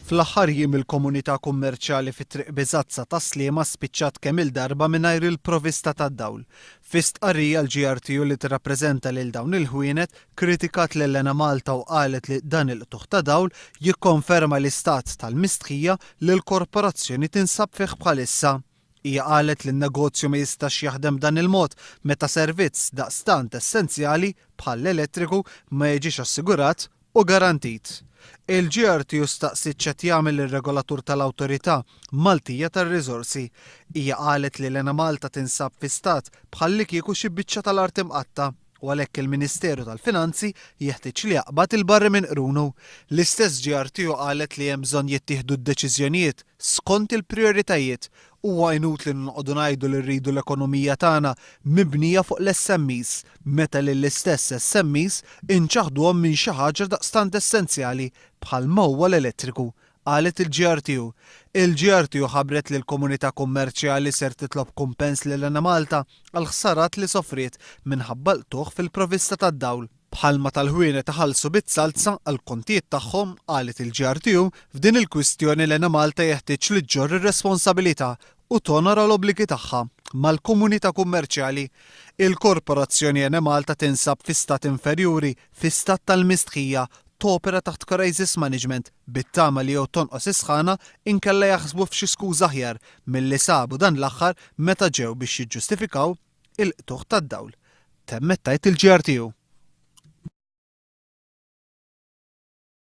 Fl-aħħar jiem il-komunità kummerċjali fit-Triq Biżazza ta' Sliema spiċċat kemm il-darba mingħajr il-provista tad-dawl. Fi stqarrija l-GRTU li tirrappreżenta lil dawn il-ħwienet kritikat lil Enemalta u qalet li dan il-qtuħ ta' dawl jikkonferma l-istat tal-mistħija li l-korporazzjoni tinsab fih bħalissa. Hija qalet li n-negozju ma jistax jaħdem dan il-mod meta servizz daqstant essenzjali bħall-elettriku ma jiġix assigurat u garantit. Il-GRTU staqsit x'qed jagħmel ir-regolatur tal-Awtorità Maltija tar-Riżorsi. Hija qalet li l-Enemalta tinsab fi stat bħalli kieku xi biċċa tal-art imqatta u għalhekk il-Ministeru tal-Finanzi jeħtieġ li jaqbad il-barri minn qrunu. L-istess GRTU qalet li hemm bżonn jittieħdu d-deċiżjonijiet skont il-prijoritajiet huwa inutli nqogħdu ngħidu li rridu l-ekonomija tagħna mibnija fuq l-SMEs meta li l-istess SMEs inċaħduhom minn xi ħaġa daqstant essenzjali bħalma huwa l-elettriku. Qalet il-GRTU. Il-GRTU ħabbret li l-komunità kummerċjali ser titlob kumpens lil Enemalta għal ħsarat li sofriet minħabba l-qtuħ fil-provvista tad-dawl. Bħalma tal-ħwienet iħallsu bit-salza għal kontijiet tagħhom qalet il-GRTU f'din il-kwistjoni l-Enemalta jeħtieġ li ġġorr ir-responsabilità u tonora l-obbligi tagħha mal-komunità kummerċjali. Il-korporazzjoni Enemalta tinsab fi stat inferjuri fi stat tal-mistħija topera taħt crisis management bit-tama li jew tonqos isħana inkella jaħsbu f'xi skuża aħjar milli sabu dan l-aħħar meta ġew biex jiġġustifikaw il-qtuħ tad-dawl. Temmet tgħid il-GRTU.